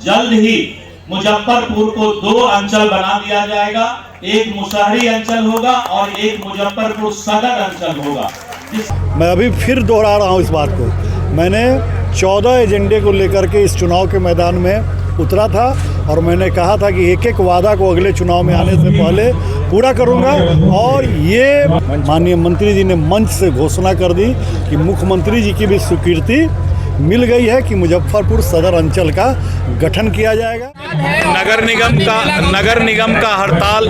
जल्द ही मुजफ्फरपुर को 2 अंचल बना दिया जाएगा। एक मुसहरी अंचल होगा और एक मुजफ्फरपुर सदर अंचल होगा। मैं अभी फिर दोहरा रहा हूँ इस बात को। मैंने 14 एजेंडे को लेकर के इस चुनाव के मैदान में उतरा था और मैंने कहा था कि एक एक वादा को अगले चुनाव में आने से पहले पूरा करूंगा। और ये माननीय मंत्री जी ने मंच से घोषणा कर दी कि मुख्यमंत्री जी की भी स्वीकृति मिल गई है कि मुजफ्फरपुर सदर अंचल का गठन किया जाएगा। नगर निगम का हड़ताल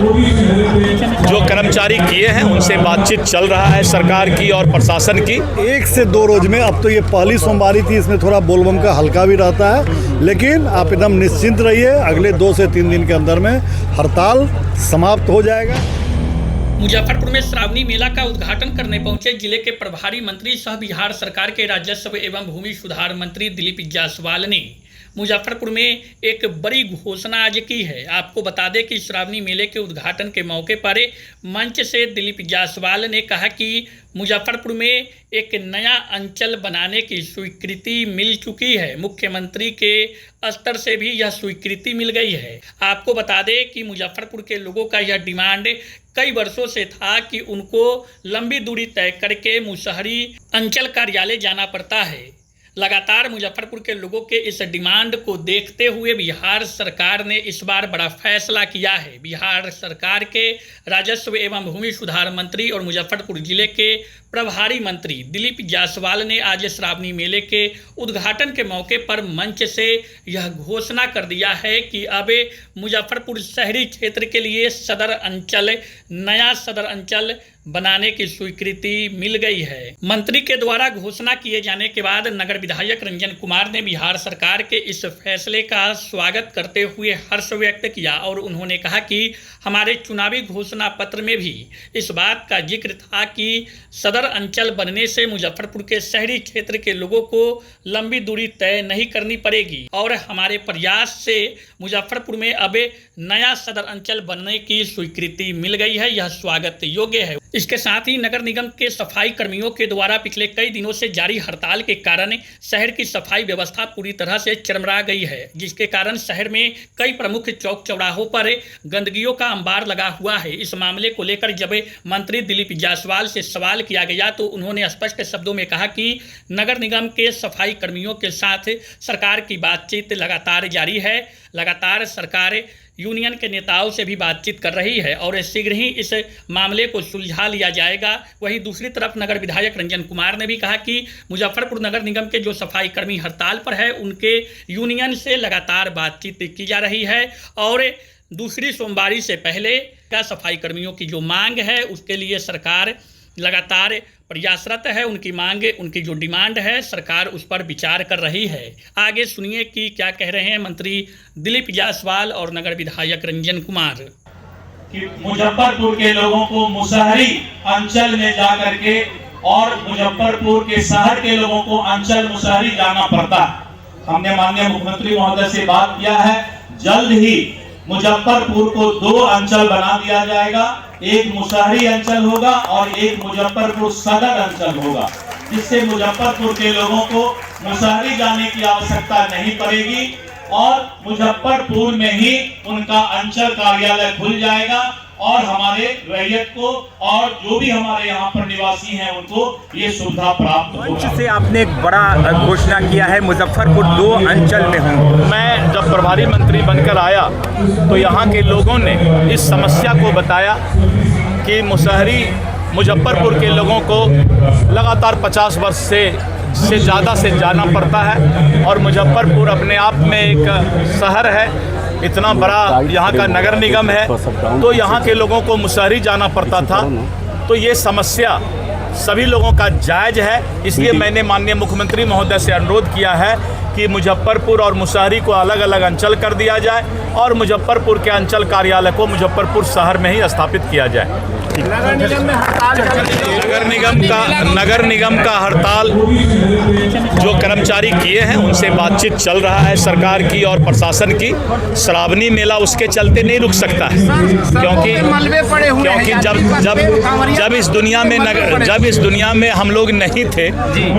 जो कर्मचारी किए हैं उनसे बातचीत चल रहा है सरकार की और प्रशासन की। 1 से 2 रोज में, अब तो ये पहली सोमवारी थी, इसमें थोड़ा बोलबम का हल्का भी रहता है, लेकिन आप एकदम निश्चिंत रहिए, अगले 2 से 3 दिन के अंदर में हड़ताल समाप्त हो जाएगा। मुजफ्फरपुर में श्रावणी मेला का उद्घाटन करने पहुंचे जिले के प्रभारी मंत्री सह बिहार सरकार के राजस्व एवं भूमि सुधार मंत्री दिलीप जायसवाल ने मुजफ्फरपुर में एक बड़ी घोषणा आज की है। आपको बता दें कि श्रावणी मेले के उद्घाटन के मौके पर मंच से दिलीप जायसवाल ने कहा कि मुजफ्फरपुर में एक नया अंचल बनाने की स्वीकृति मिल चुकी है। मुख्यमंत्री के स्तर से भी यह स्वीकृति मिल गई है। आपको बता दें कि मुजफ्फरपुर के लोगों का यह डिमांड कई वर्षों से था कि उनको लंबी दूरी तय करके मुसहरी अंचल कार्यालय जाना पड़ता है। लगातार मुजफ्फरपुर के लोगों के इस डिमांड को देखते हुए बिहार सरकार ने इस बार बड़ा फैसला किया है। बिहार सरकार के राजस्व एवं भूमि सुधार मंत्री और मुजफ्फरपुर जिले के प्रभारी मंत्री दिलीप जायसवाल ने आज श्रावणी मेले के उद्घाटन के मौके पर मंच से यह घोषणा कर दिया है कि अब मुजफ्फरपुर शहरी क्षेत्र के लिए नया सदर अंचल बनाने की स्वीकृति मिल गई है। मंत्री के द्वारा घोषणा किए जाने के बाद नगर विधायक रंजन कुमार ने बिहार सरकार के इस फैसले का स्वागत करते हुए हर्ष व्यक्त किया और उन्होंने कहा कि हमारे चुनावी घोषणा पत्र में भी इस बात का जिक्र था कि सदर अंचल बनने से मुजफ्फरपुर के शहरी क्षेत्र के लोगों को लंबी दूरी तय नहीं करनी पड़ेगी और हमारे प्रयास से मुजफ्फरपुर में अब नया सदर अंचल बनने की स्वीकृति मिल गई है। यह स्वागत योग्य है। इसके साथ ही नगर निगम के सफाई कर्मियों के द्वारा पिछले कई दिनों से जारी हड़ताल के कारण शहर की सफाई व्यवस्था पूरी तरह से चरमरा गई है, जिसके कारण शहर में कई प्रमुख चौक चौराहों पर गंदगियों का अंबार लगा हुआ है। इस मामले को लेकर जब मंत्री दिलीप जायसवाल से सवाल किया गया तो उन्होंने स्पष्ट शब्दों में कहा कि नगर निगम के सफाई कर्मियों के साथ सरकार की बातचीत लगातार जारी है। लगातार सरकार यूनियन के नेताओं से भी बातचीत कर रही है और शीघ्र ही इस मामले को सुलझा लिया जाएगा। वहीं दूसरी तरफ नगर विधायक रंजन कुमार ने भी कहा कि मुजफ्फरपुर नगर निगम के जो सफाई कर्मी हड़ताल पर है उनके यूनियन से लगातार बातचीत की जा रही है और दूसरी सोमवारी से पहले का सफाई कर्मियों की जो मांग है उसके लिए सरकार लगातार प्रयासरत है। उनकी मांग, उनकी जो डिमांड है, सरकार उस पर विचार कर रही है। आगे सुनिए कि क्या कह रहे हैं मंत्री दिलीप जायसवाल और नगर विधायक रंजन कुमार। कि मुजफ्फरपुर के लोगों को मुसहरी अंचल में जाकर के और मुजफ्फरपुर के शहर के लोगों को अंचल मुसहरी जाना पड़ता है। हमने माननीय मुख्यमंत्री महोदय से बात किया है, जल्द ही मुजफ्फरपुर को 2 अंचल बना दिया जाएगा। एक मुसहरी अंचल होगा और एक मुजफ्फरपुर सदर अंचल होगा, जिससे मुजफ्फरपुर के लोगों को मुसहरी जाने की आवश्यकता नहीं पड़ेगी और मुजफ्फरपुर में ही उनका अंचल कार्यालय खुल जाएगा और हमारे रैयत को और जो भी हमारे यहाँ पर निवासी हैं उनको ये सुविधा प्राप्त होगी। मंच से आपने एक बड़ा घोषणा किया है, मुजफ्फरपुर 2 अंचल में हूँ। मैं जब प्रभारी मंत्री बनकर आया तो यहाँ के लोगों ने इस समस्या को बताया कि मुसहरी मुजफ्फरपुर के लोगों को लगातार 50 वर्ष से ज़्यादा से जाना पड़ता है और मुजफ्फरपुर अपने आप में एक शहर है, इतना बड़ा यहाँ का नगर निगम है, तो यहाँ के लोगों को मुसहरी जाना पड़ता था। तो ये समस्या सभी लोगों का जायज़ है, इसलिए मैंने माननीय मुख्यमंत्री महोदय से अनुरोध किया है कि मुजफ्फरपुर और मुसहरी को अलग अलग अंचल कर दिया जाए और मुजफ्फरपुर के अंचल कार्यालय को मुजफ्फरपुर शहर में ही स्थापित किया जाए। नगर निगम का हड़ताल जो कर्मचारी किए हैं उनसे बातचीत चल रहा है सरकार की और प्रशासन की। श्रावणी मेला उसके चलते नहीं रुक सकता है, क्योंकि जब इस दुनिया में हम लोग नहीं थे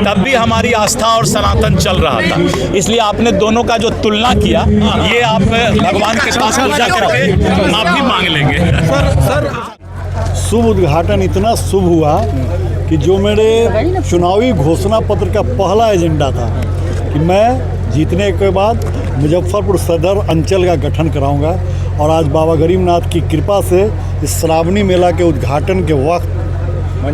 तब भी हमारी आस्था और सनातन चल रहा था। इसलिए आपने दोनों का जो तुलना किया, ये आप भगवान के पास पूजा करके माफी मांग लेंगे। शुभ उद्घाटन इतना शुभ हुआ कि जो मेरे चुनावी घोषणा पत्र का पहला एजेंडा था कि मैं जीतने के बाद मुजफ्फरपुर सदर अंचल का गठन कराऊंगा, और आज बाबा गरीबनाथ की कृपा से इस श्रावणी मेला के उद्घाटन के वक्त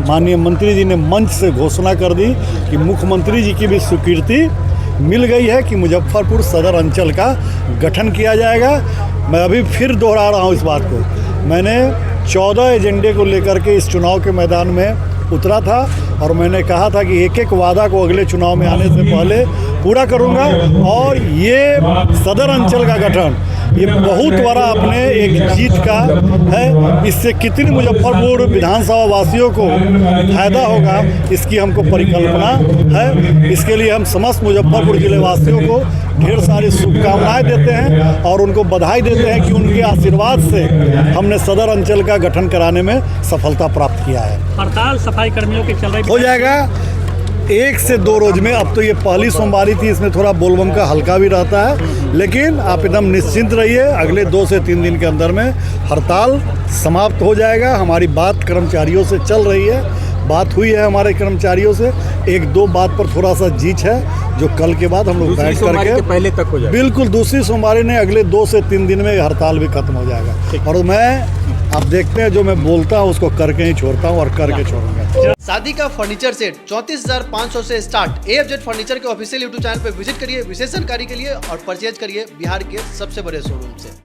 माननीय मंत्री जी ने मंच से घोषणा कर दी कि मुख्यमंत्री जी की भी स्वीकृति मिल गई है कि मुजफ्फरपुर सदर अंचल का गठन किया जाएगा। मैं अभी फिर दोहरा रहा हूँ इस बात को। मैंने 14 एजेंडे को लेकर के इस चुनाव के मैदान में उतरा था और मैंने कहा था कि एक एक वादा को अगले चुनाव में आने से पहले पूरा करूंगा, और ये सदर अंचल का गठन ये बहुत बड़ा अपने एक जीत का है। इससे कितनी मुजफ्फरपुर विधानसभा वासियों को फायदा होगा इसकी हमको परिकल्पना है। इसके लिए हम समस्त मुजफ्फरपुर जिले वासियों को ढेर सारी शुभकामनाएं देते हैं और उनको बधाई देते हैं कि उनके आशीर्वाद से हमने सदर अंचल का गठन कराने में सफलता प्राप्त किया है। हड़ताल सफाई कर्मियों के चल रही हो जाएगा 1 से 2 रोज में। अब तो ये पहली सोमवारी थी, इसमें थोड़ा बोलबम का हल्का भी रहता है, लेकिन आप एकदम निश्चिंत रहिए, अगले 2 से 3 दिन के अंदर में हड़ताल समाप्त हो जाएगा। हमारी बात कर्मचारियों से चल रही है, बात हुई है हमारे कर्मचारियों से। 1-2 बात पर थोड़ा सा जीच है जो कल के बाद हम लोग बैठ करके पहले तक हो जाएगा। बिल्कुल दूसरी सोमवारी ने अगले 2 से 3 दिन में हड़ताल भी खत्म हो जाएगा। और मैं आप देखते हैं जो मैं बोलता हूँ उसको करके ही छोड़ता हूँ और करके छोड़ूंगा। शादी का फर्नीचर सेट 34,500 से स्टार्ट। AFZ फर्नीचर के ऑफिशियल यूट्यूब चैनल पर विजिट करिए विशेष जानकारी के लिए और परचेज करिए बिहार के सबसे बड़े शोरूम से।